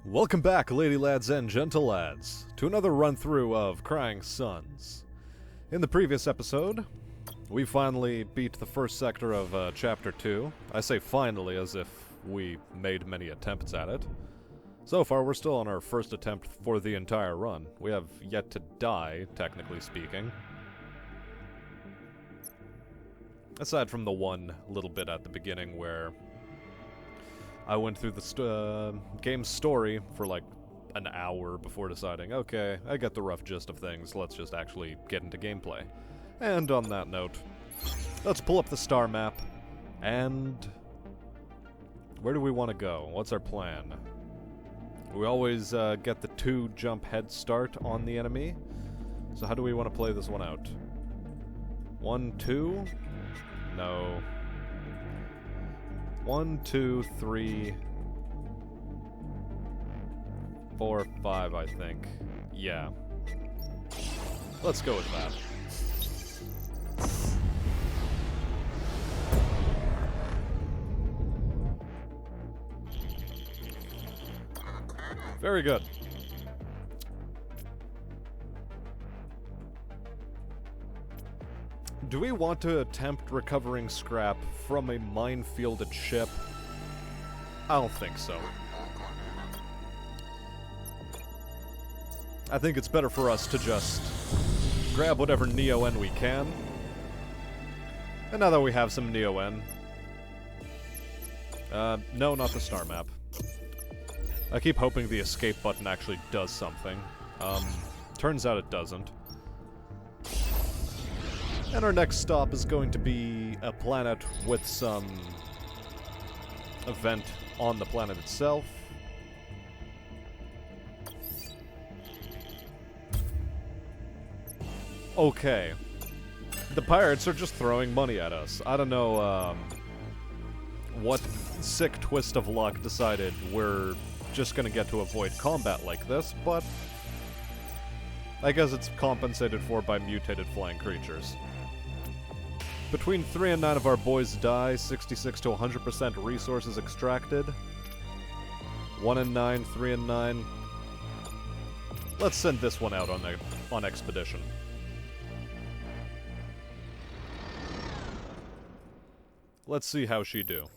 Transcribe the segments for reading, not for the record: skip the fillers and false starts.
Welcome back, lady lads and gentle lads, to another run-through of Crying Suns. In the previous episode, we finally beat the first sector of Chapter 2. I say finally as if we made many attempts at it. So far, we're still on our first attempt for the entire run. We have yet to die, technically speaking. Aside from the one little bit at the beginning where I went through the game's story for like an hour before deciding, okay, I get the rough gist of things, let's just actually get into gameplay. And on that note, let's pull up the star map, and where do we want to go? What's our plan? We always get the 2-jump head start on the enemy, so how do we want to play this one out? 1, 2? No. 1, 2, 3, 4, 5, I think. Yeah. Let's go with that. Very good. Do we want to attempt recovering scrap from a minefielded ship? I don't think so. I think it's better for us to just grab whatever Neo-N we can. And now that we have some Neo-N... no, not the star map. I keep hoping the escape button actually does something. Turns out it doesn't. And our next stop is going to be a planet with some event on the planet itself. Okay. The pirates are just throwing money at us. I don't know, what sick twist of luck decided we're just gonna get to avoid combat like this, but I guess it's compensated for by mutated flying creatures. Between 3 and 9 of our boys die, 66 to 100% resources extracted. 1 and 9, 3 and 9. Let's send this one out on expedition. Let's see how she do.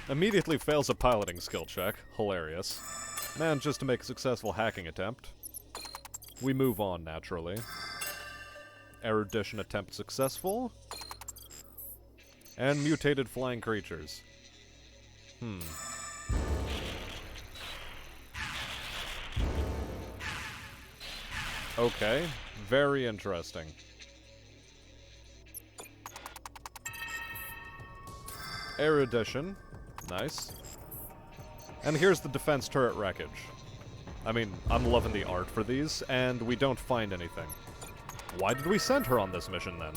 Immediately fails a piloting skill check. Hilarious. Manages to make a successful hacking attempt. We move on, naturally. Erudition attempt successful. And mutated flying creatures. Okay, very interesting. Erudition. Nice. And here's the defense turret wreckage. I mean, I'm loving the art for these, and we don't find anything. Why did we send her on this mission, then?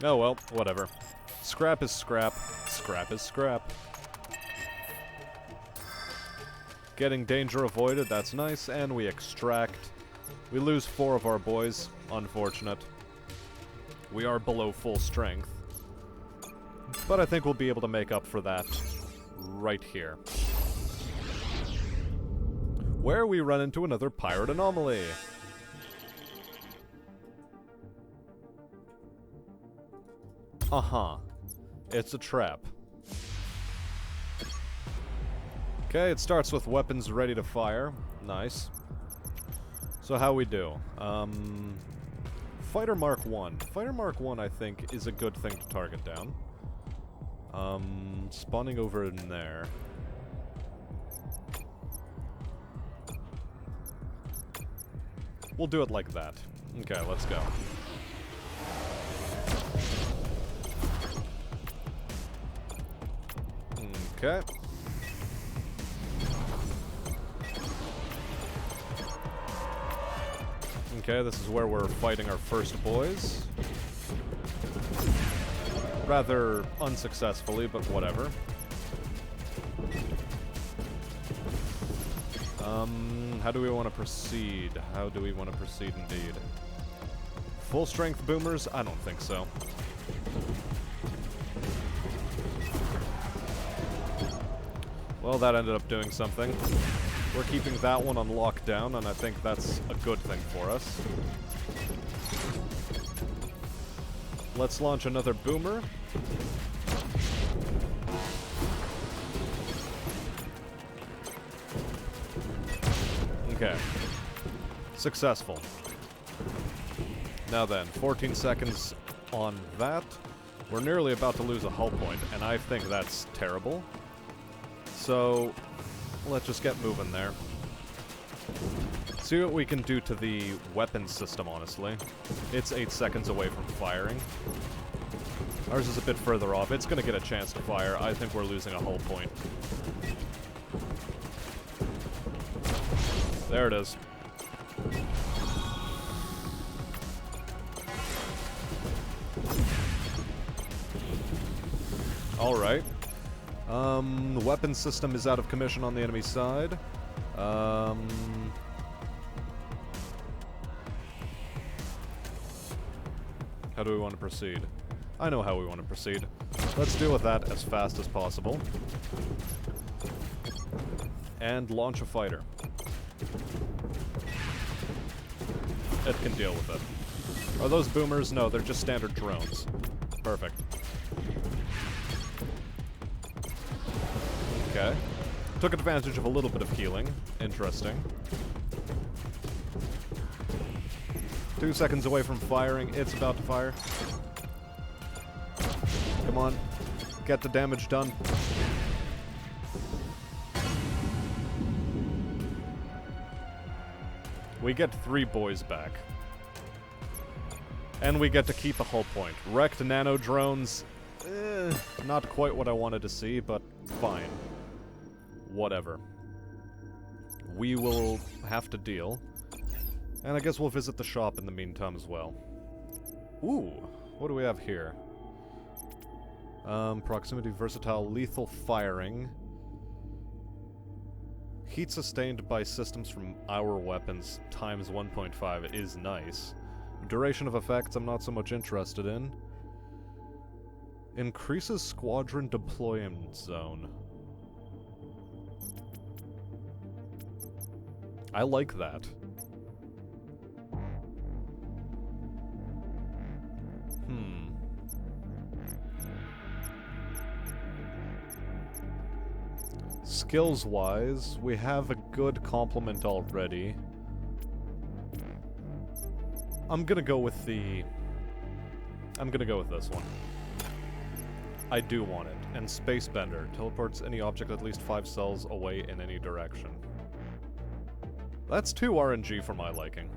Oh well, whatever. Scrap is scrap. Scrap is scrap. Getting danger avoided, that's nice, and we extract. We lose 4 of our boys. Unfortunate. We are below full strength. But I think we'll be able to make up for that right here. Where we run into another pirate anomaly. Uh-huh. It's a trap. Okay, it starts with weapons ready to fire. Nice. So how we do? Fighter Mark 1. Fighter Mark 1, I think, is a good thing to target down. Spawning over in there. We'll do it like that. Okay, let's go. Okay. Okay, this is where we're fighting our first boys. Rather unsuccessfully, but whatever. How do we want to proceed? How do we want to proceed indeed? Full strength boomers? I don't think so. Well, that ended up doing something. We're keeping that one on lockdown, and I think that's a good thing for us. Let's launch another boomer. Okay. Successful. Now then, 14 seconds on that. We're nearly about to lose a hull point, and I think that's terrible. So, let's just get moving there. See what we can do to the weapons system, honestly. It's 8 seconds away from firing. Ours is a bit further off. It's going to get a chance to fire. I think we're losing a hull point. There it is. Alright. The weapons system is out of commission on the enemy side. How do we want to proceed? I know how we want to proceed. Let's deal with that as fast as possible. And launch a fighter. It can deal with it. Are those boomers? No, they're just standard drones. Perfect. Okay. Took advantage of a little bit of healing. Interesting. 2 seconds away from firing. It's about to fire. Come on. Get the damage done. We get 3 boys back. And we get to keep a hull point. Wrecked nano drones. Not quite what I wanted to see, but fine. Whatever. We will have to deal. And I guess we'll visit the shop in the meantime as well. Ooh, what do we have here? Proximity, versatile, lethal firing. Heat sustained by systems from our weapons times 1.5 is nice. Duration of effects I'm not so much interested in. Increases squadron deployment zone. I like that. Skills-wise, we have a good complement already. I'm gonna go with this one. I do want it. And Space Bender. Teleports any object at least 5 cells away in any direction. That's 2 RNG for my liking.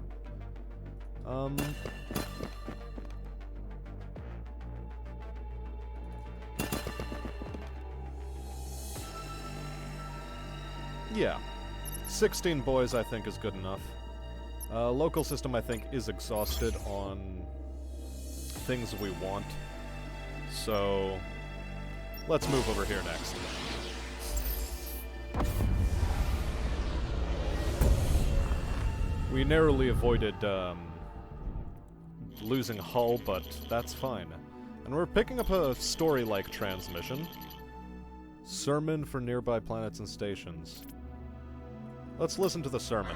Yeah. 16 boys I think is good enough. Local system I think is exhausted on things we want. So let's move over here next. We narrowly avoided losing hull, but that's fine. And we're picking up a story-like transmission. Sermon for nearby planets and stations. Let's listen to the sermon.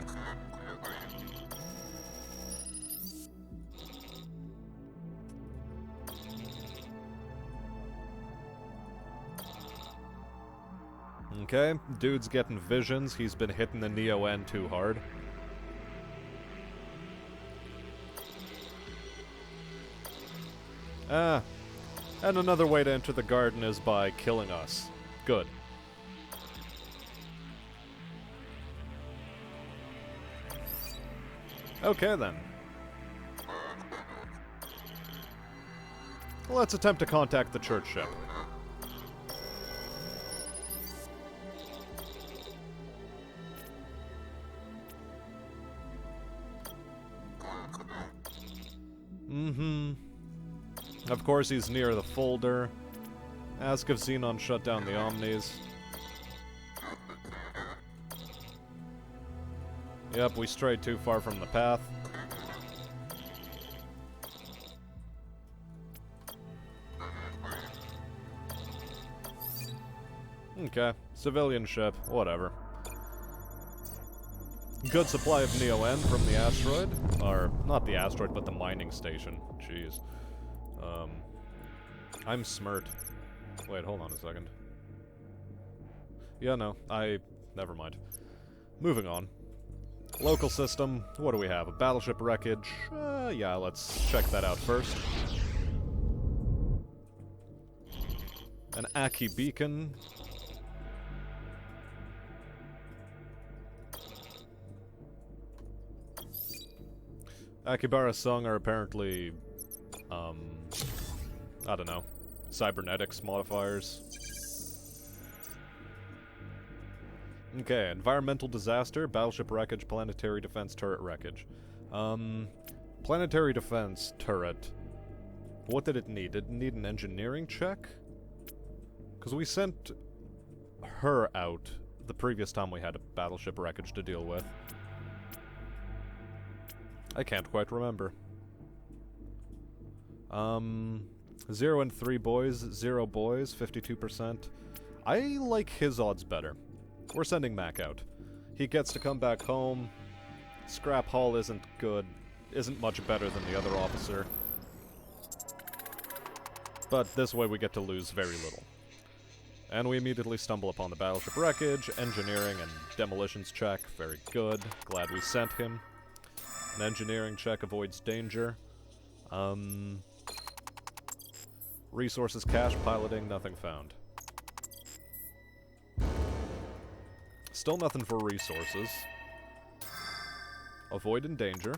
Okay, dude's getting visions. He's been hitting the Neo-N too hard. And another way to enter the garden is by killing us. Good. Okay, then. Let's attempt to contact the church ship. Of course, he's near the folder. Ask if Xenon shut down the Omnis. Yep, we strayed too far from the path. Okay, civilian ship, whatever. Good supply of Neo-N from the asteroid. Or, not the asteroid, but the mining station. Jeez. I'm smirt. Wait, hold on a second. Yeah, no, never mind. Moving on. Local system, what do we have? A battleship wreckage? Yeah, let's check that out first. An Aki beacon. Akibara Sung are apparently, I don't know, cybernetics modifiers. Okay, environmental disaster, battleship wreckage, planetary defense turret wreckage. Planetary defense turret. What did it need? Did it need an engineering check? Because we sent her out the previous time we had a battleship wreckage to deal with. I can't quite remember. 0 and 3 boys, 0 boys, 52%. I like his odds better. We're sending Mac out. He gets to come back home. Scrap haul isn't good. Isn't much better than the other officer. But this way we get to lose very little. And we immediately stumble upon the battleship wreckage, engineering and demolitions check. Very good. Glad we sent him. An engineering check avoids danger. Resources cache, piloting, nothing found. Still nothing for resources. Avoid in danger.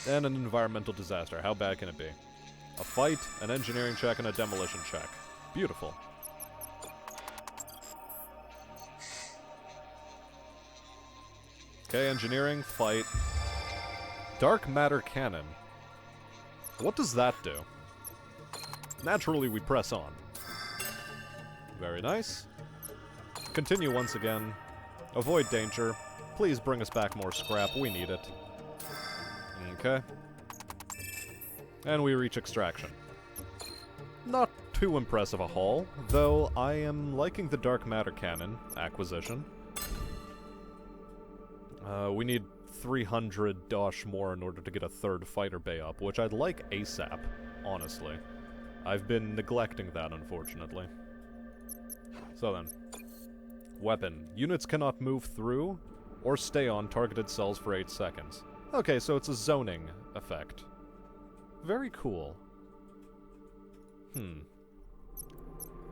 And an environmental disaster. How bad can it be? A fight, an engineering check, and a demolition check. Beautiful. Okay, engineering, fight. Dark matter cannon. What does that do? Naturally, we press on. Very nice. Continue once again. Avoid danger. Please bring us back more scrap. We need it. Okay. And we reach extraction. Not too impressive a haul, though I am liking the dark matter cannon acquisition. We need 300 dosh more in order to get a third fighter bay up, which I'd like ASAP, honestly. I've been neglecting that, unfortunately. So then. Weapon. Units cannot move through or stay on targeted cells for 8 seconds. Okay, so it's a zoning effect. Very cool.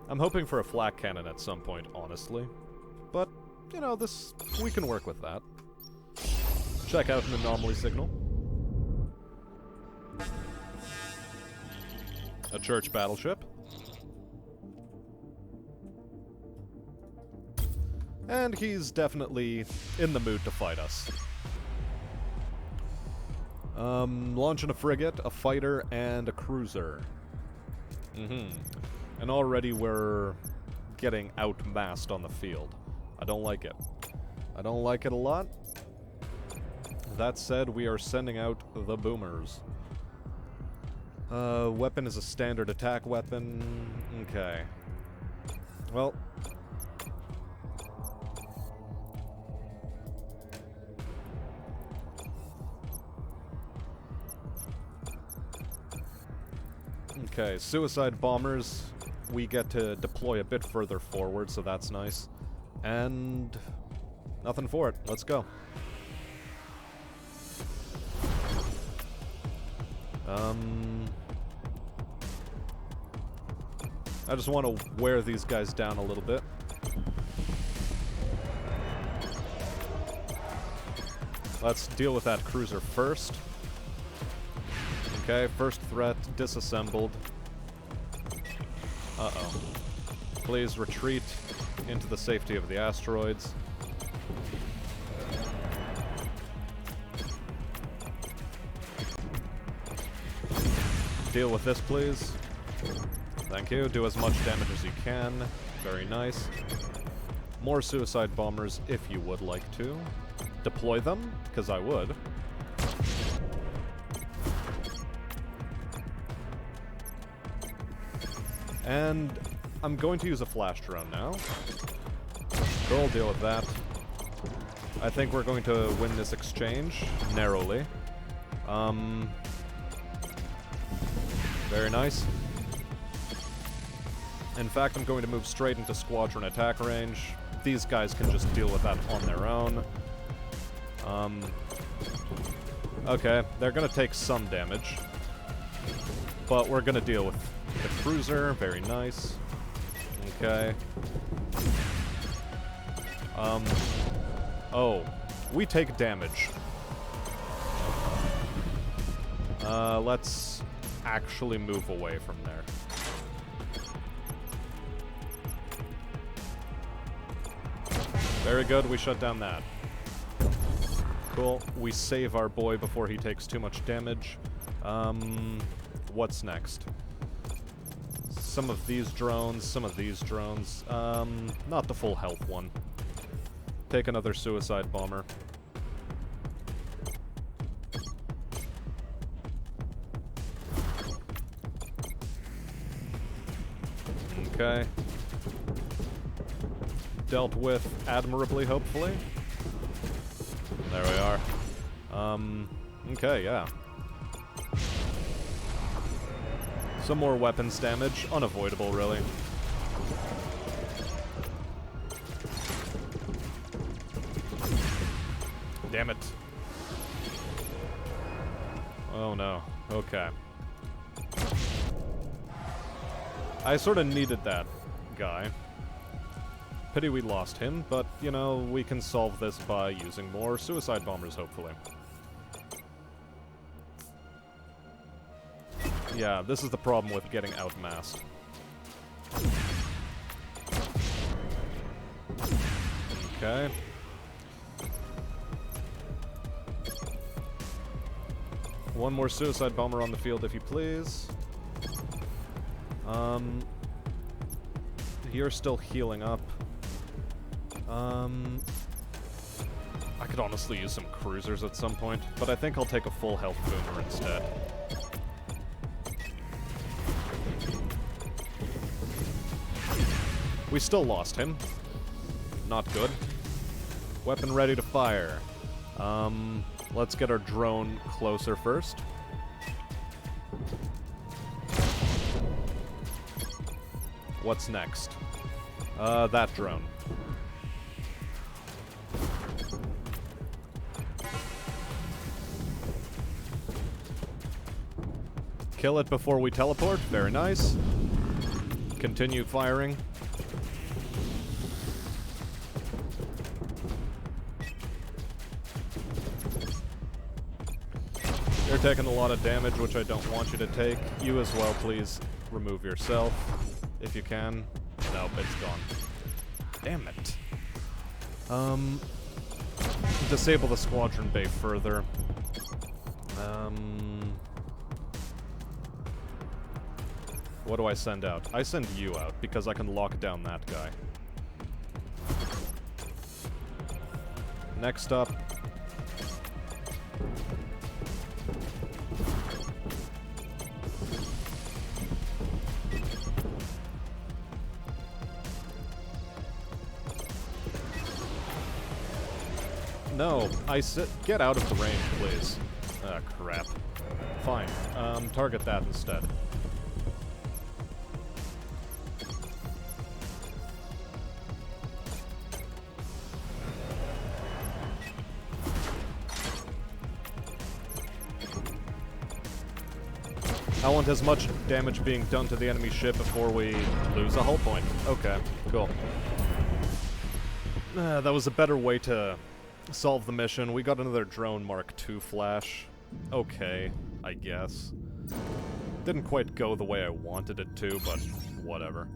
I'm hoping for a flak cannon at some point, honestly. But, you know, we can work with that. Check out an anomaly signal. A church battleship. And he's definitely in the mood to fight us. Launching a frigate, a fighter, and a cruiser. And already we're getting outmassed on the field. I don't like it. I don't like it a lot. That said, we are sending out the boomers. Weapon is a standard attack weapon. Okay. Well. Okay, suicide bombers. We get to deploy a bit further forward, so that's nice. And nothing for it. Let's go. I just want to wear these guys down a little bit. Let's deal with that cruiser first. Okay, first threat disassembled. Uh-oh. Please retreat into the safety of the asteroids. Deal with this, please. Thank you. Do as much damage as you can. Very nice. More suicide bombers if you would like to. deploy them, because I would. And I'm going to use a flash drone now. Cool, deal with that. I think we're going to win this exchange narrowly. Very nice. In fact, I'm going to move straight into squadron attack range. These guys can just deal with that on their own. Okay, they're gonna take some damage. But we're gonna deal with the cruiser. Very nice. Okay. Oh. We take damage. Let's actually move away from there. Very good, we shut down that. Cool, we save our boy before he takes too much damage. What's next? Some of these drones, some of these drones. Not the full health one. Take another suicide bomber. Okay. Dealt with admirably, hopefully. There we are. Okay, yeah. Some more weapons damage. Unavoidable, really. Damn it. Oh no. Okay. I sort of needed that guy. Pity we lost him, but, you know, we can solve this by using more suicide bombers, hopefully. Yeah, this is the problem with getting outmassed. Okay. One more suicide bomber on the field, if you please. You're still healing up. I could honestly use some cruisers at some point, but I think I'll take a full health boomer instead. We still lost him. Not good. Weapon ready to fire. Let's get our drone closer first. What's next? That drone. Kill it before we teleport. Very nice. Continue firing. You're taking a lot of damage, which I don't want you to take. You as well, please remove yourself, if you can. Nope, it's gone. Damn it. Disable the squadron bay further. What do I send out? I send you out, because I can lock down that guy. Next up. No, get out of the range, please. Ah, crap. Fine. Target that instead. I want as much damage being done to the enemy ship before we lose a hull point. Okay, cool. That was a better way to solve the mission. We got another drone Mark II flash. Okay, I guess. Didn't quite go the way I wanted it to, but whatever.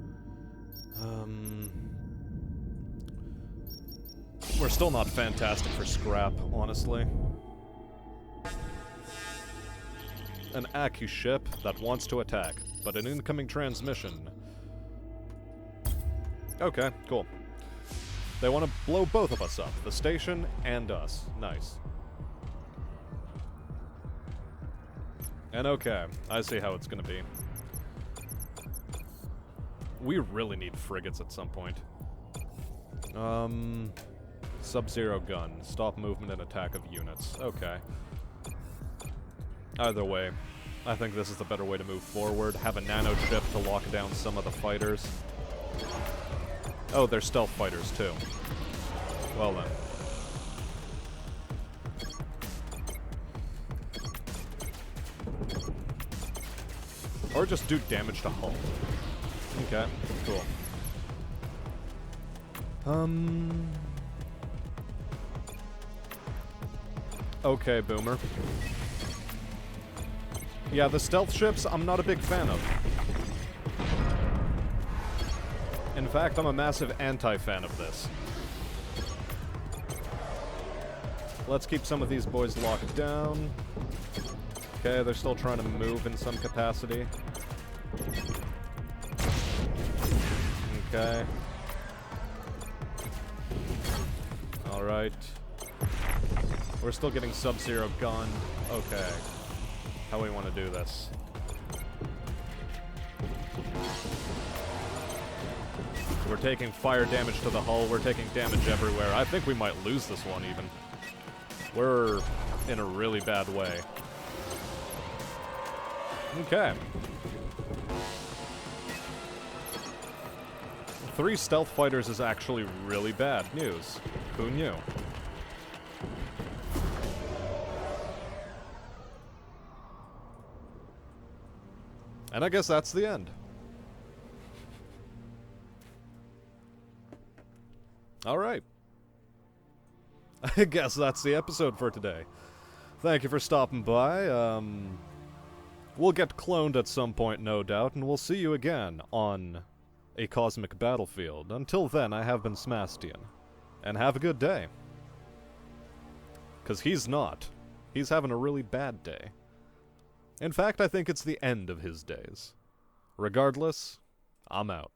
We're still not fantastic for scrap, honestly. An Aku ship that wants to attack, but an incoming transmission. Okay, cool. They want to blow both of us up. The station and us. Nice. And okay, I see how it's gonna be. We really need frigates at some point. Sub-Zero gun. Stop movement and attack of units. Okay. Either way, I think this is the better way to move forward. Have a nano chip to lock down some of the fighters. Oh, they're stealth fighters too. Well then. Or just do damage to hull. Okay, cool. Okay, Boomer. Yeah, the stealth ships, I'm not a big fan of. In fact, I'm a massive anti-fan of this. Let's keep some of these boys locked down. Okay, they're still trying to move in some capacity. Okay. Alright. We're still getting Sub-Zero gunned. Okay. How we want to do this? We're taking fire damage to the hull. We're taking damage everywhere. I think we might lose this one, even. We're in a really bad way. Okay. 3 stealth fighters is actually really bad news. Who knew? And I guess that's the end. Alright. I guess that's the episode for today. Thank you for stopping by. We'll get cloned at some point, no doubt, and we'll see you again on a cosmic battlefield. Until then, I have been Smastian. And have a good day. 'Cause he's not. He's having a really bad day. In fact, I think it's the end of his days. Regardless, I'm out.